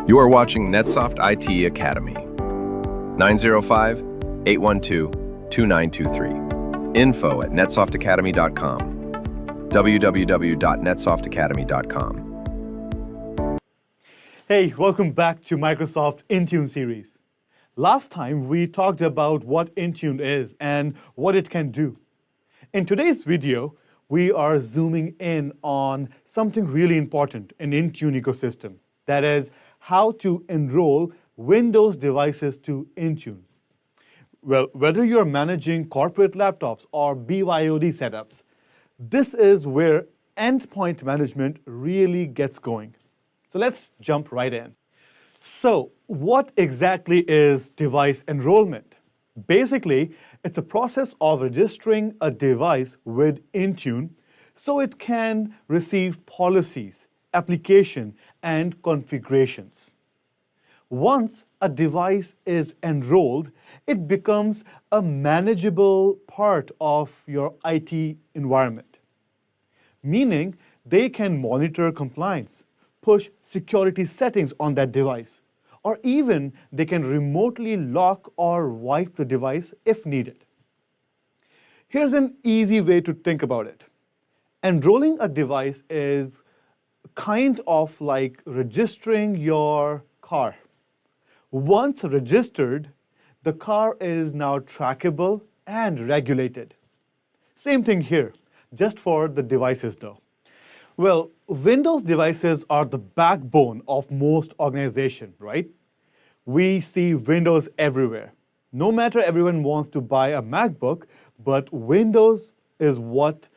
You are watching NetSoft IT Academy. 905-812-2923. info@netsoftatacademy.com. www.netsoftatacademy.com. Hey, welcome back to Microsoft Intune series. Last time we talked about what Intune is and what it can do. In today's video, we are zooming in on something really important in Intune ecosystem. That is how to enroll Windows devices to Intune. Well, whether you're managing corporate laptops or BYOD setups, this is where endpoint management really gets going. So let's jump right in. So what exactly is device enrollment? Basically, it's a process of registering a device with Intune so it can receive policies, application, and configurations. Once a device is enrolled, it becomes a manageable part of your IT environment, meaning they can monitor compliance, push security settings on that device, or even they can remotely lock or wipe the device if needed. Here's an easy way to think about it. Enrolling a device is kind of like registering your car. Once registered, the car is now trackable and regulated. Same thing here, just for the devices though. Well, Windows devices are the backbone of most organizations, right? We see Windows everywhere. No matter everyone wants to buy a MacBook, but Windows is what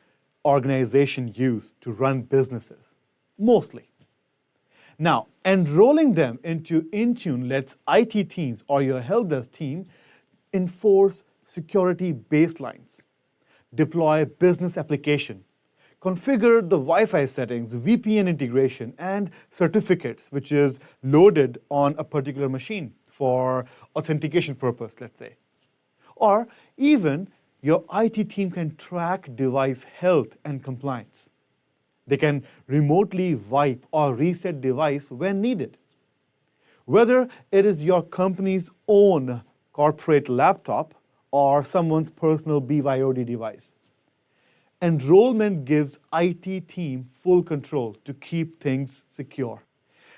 organizations use to run businesses, mostly. Now, enrolling them into Intune lets IT teams or your help desk team enforce security baselines, deploy business application, configure the Wi-Fi settings, VPN integration, and certificates, which is loaded on a particular machine for authentication purpose, let's say. Or even your IT team can track device health and compliance. They can remotely wipe or reset device when needed. Whether it is your company's own corporate laptop or someone's personal BYOD device, enrollment gives IT team full control to keep things secure.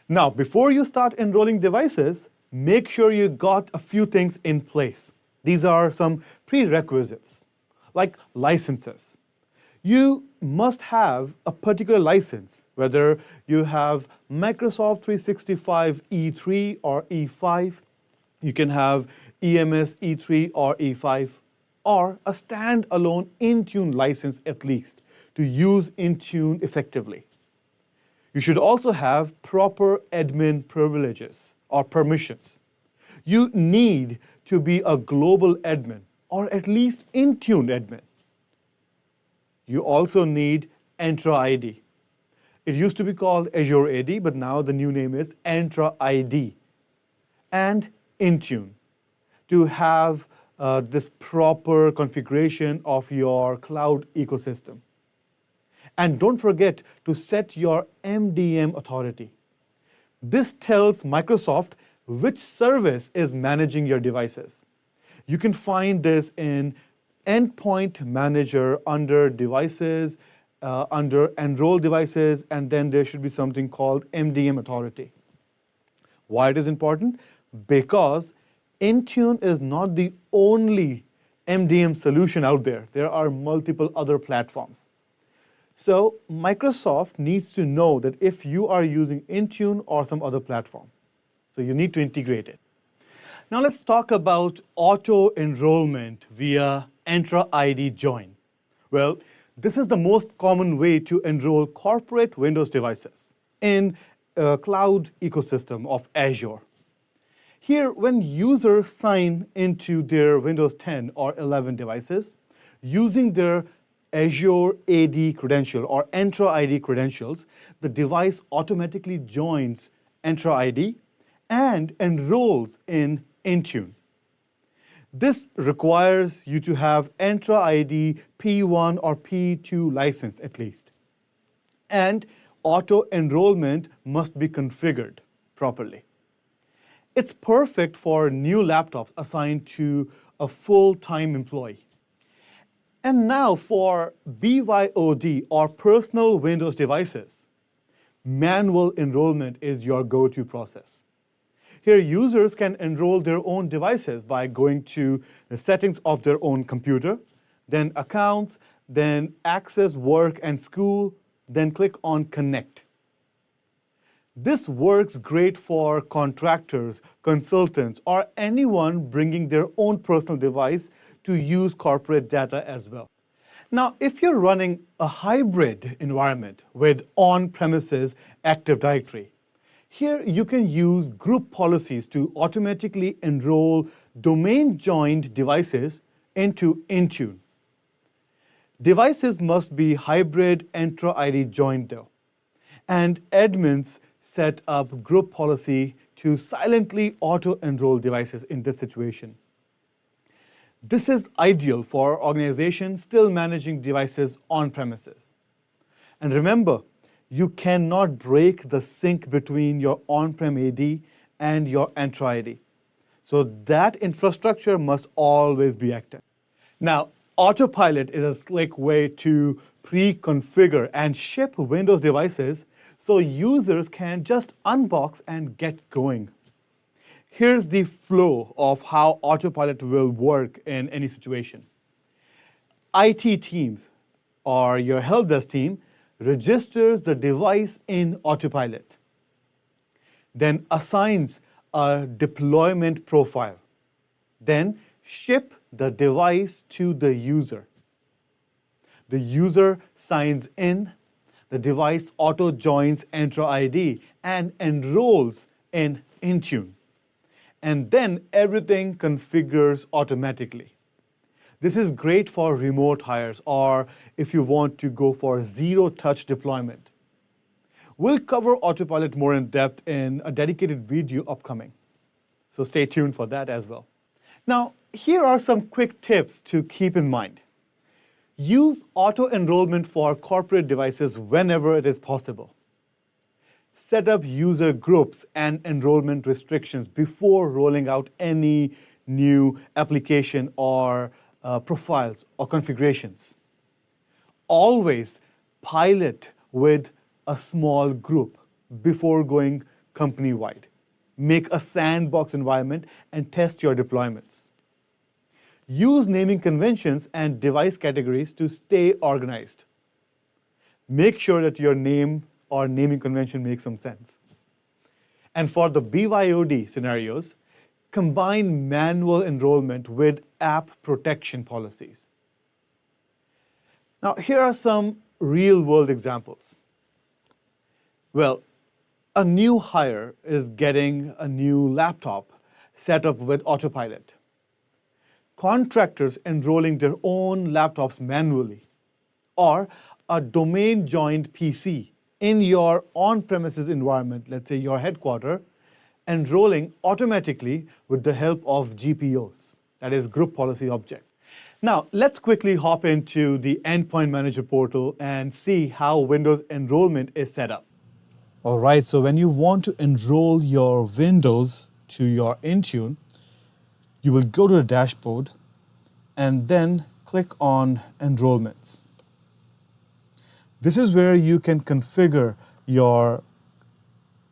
Now, before you start enrolling devices, make sure you got a few things in place. These are some prerequisites, like licenses. You must have a particular license, whether you have Microsoft 365 E3 or E5, you can have EMS E3 or E5, or a standalone Intune license at least to use Intune effectively. You should also have proper admin privileges or permissions. You need to be a global admin or at least Intune admin. You also need Entra ID. It used to be called Azure AD, but now the new name is Entra ID. And Intune to have this proper configuration of your cloud ecosystem. And don't forget to set your MDM authority. This tells Microsoft which service is managing your devices. You can find this in Endpoint Manager under Devices, under Enroll Devices, and then there should be something called MDM Authority. Why it is important? Because Intune is not the only MDM solution out there. There are multiple other platforms. So Microsoft needs to know that if you are using Intune or some other platform. So you need to integrate it. Now let's talk about auto-enrollment via Entra ID join. Well, this is the most common way to enroll corporate Windows devices in a cloud ecosystem of Azure. Here, when users sign into their Windows 10 or 11 devices, using their Azure AD credential or Entra ID credentials, the device automatically joins Entra ID and enrolls in Intune. This requires you to have Entra ID P1 or P2 license at least. And auto-enrollment must be configured properly. It's perfect for new laptops assigned to a full-time employee. And now for BYOD, or personal Windows devices, manual enrollment is your go-to process. Here, users can enroll their own devices by going to the settings of their own computer, then accounts, then access work and school, then click on connect. This works great for contractors, consultants, or anyone bringing their own personal device to use corporate data as well. Now, if you're running a hybrid environment with on-premises Active Directory, here you can use group policies to automatically enroll domain-joined devices into Intune. Devices must be hybrid Entra ID joined though, and admins set up group policy to silently auto-enroll devices in this situation. This is ideal for organizations still managing devices on premises. And remember, you cannot break the sync between your on-prem AD and your Entra ID. So that infrastructure must always be active. Now, Autopilot is a slick way to pre-configure and ship Windows devices so users can just unbox and get going. Here's the flow of how Autopilot will work in any situation. IT teams, or your help desk team, registers the device in Autopilot, then assigns a deployment profile, then ship the device to the user. The user signs in, the device auto-joins Entra ID and enrolls in Intune. And then everything configures automatically. This is great for remote hires or if you want to go for zero-touch deployment. We'll cover Autopilot more in depth in a dedicated video upcoming. So stay tuned for that as well. Now, here are some quick tips to keep in mind. Use auto-enrollment for corporate devices whenever it is possible. Set up user groups and enrollment restrictions before rolling out any new application or profiles or configurations. Always pilot with a small group before going company-wide. Make a sandbox environment and test your deployments. Use naming conventions and device categories to stay organized. Make sure that your name or naming convention makes some sense. And for the BYOD scenarios, combine manual enrollment with app protection policies. Now, here are some real-world examples. Well, a new hire is getting a new laptop set up with Autopilot. Contractors enrolling their own laptops manually, or a domain-joined PC in your on-premises environment, let's say your headquarters, enrolling automatically with the help of GPOs, that is Group Policy Object. Now, let's quickly hop into the Endpoint Manager portal and see how Windows enrollment is set up. All right, so when you want to enroll your Windows to your Intune, you will go to the dashboard and then click on Enrollments. This is where you can configure your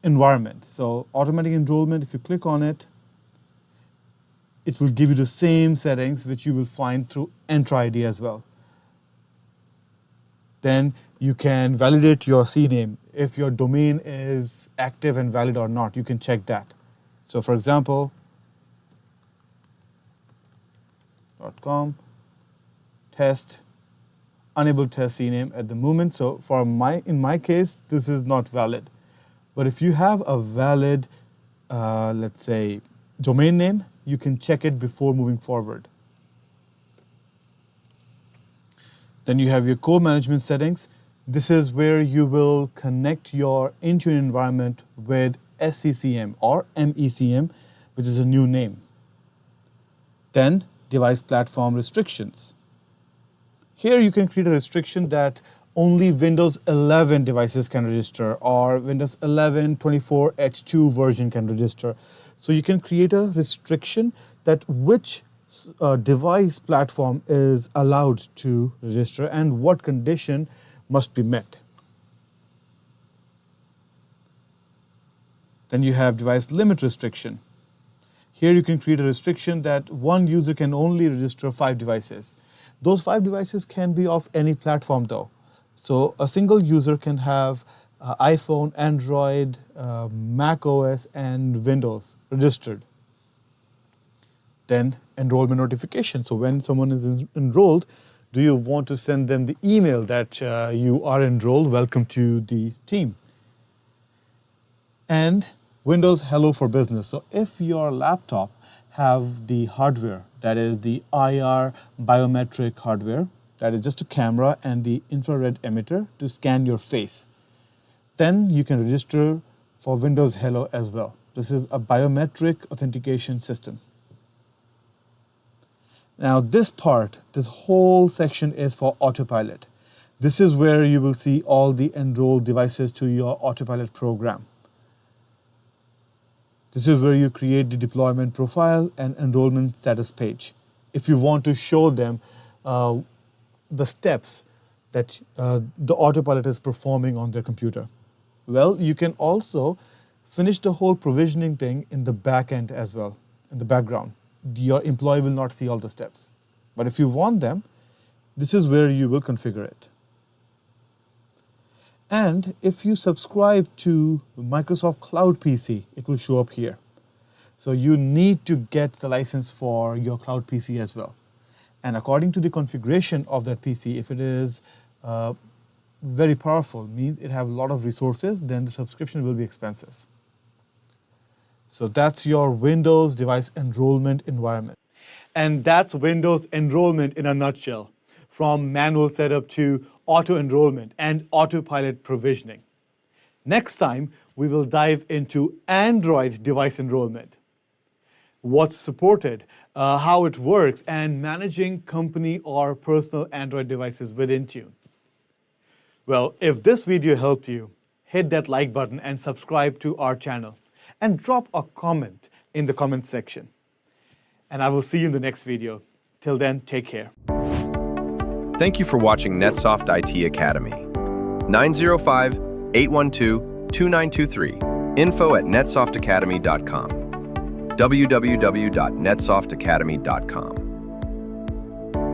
environment. So automatic enrollment, if you click on it, it will give you the same settings which you will find through Entra ID as well. Then you can validate your CNAME. If your domain is active and valid or not, you can check that. So for example, .com, test, unable to test CNAME at the moment. So in my case, this is not valid. But if you have a valid, let's say, domain name, you can check it before moving forward. Then you have your core management settings. This is where you will connect your Intune environment with SCCM or MECM, which is a new name. Then device platform restrictions. Here you can create a restriction that only Windows 11 devices can register, or Windows 11 24H2 version can register. So you can create a restriction that which device platform is allowed to register and what condition must be met. Then you have device limit restriction. Here you can create a restriction that one user can only register 5 devices. Those 5 devices can be of any platform though. So a single user can have iPhone, Android, Mac OS, and Windows registered. Then enrollment notification. So when someone is enrolled, do you want to send them the email that you are enrolled, welcome to the team? And Windows Hello for Business. So if your laptop have the hardware, that is the IR biometric hardware, that is just a camera and the infrared emitter to scan your face, then you can register for Windows Hello as well. This is a biometric authentication system. Now this whole section is for Autopilot. This is where you will see all the enrolled devices to your Autopilot program. This is where you create the deployment profile and enrollment status page. If you want to show them the steps that the Autopilot is performing on their computer. Well, you can also finish the whole provisioning thing in the back end as well, in the background. Your employee will not see all the steps. But if you want them, this is where you will configure it. And if you subscribe to Microsoft Cloud PC, it will show up here. So you need to get the license for your Cloud PC as well. And according to the configuration of that PC, if it is very powerful, means it have a lot of resources, then the subscription will be expensive. So that's your Windows device enrollment environment. And that's Windows enrollment in a nutshell, from manual setup to auto enrollment and autopilot provisioning. Next time, we will dive into Android device enrollment. What's supported, how it works, and managing company or personal Android devices with Intune. Well, if this video helped you, hit that like button and subscribe to our channel. And drop a comment in the comment section. And I will see you in the next video. Till then, take care. Thank you for watching NetSoft IT Academy. 905-812-2923. info@netsoftatacademy.com. www.netsoftatacademy.com.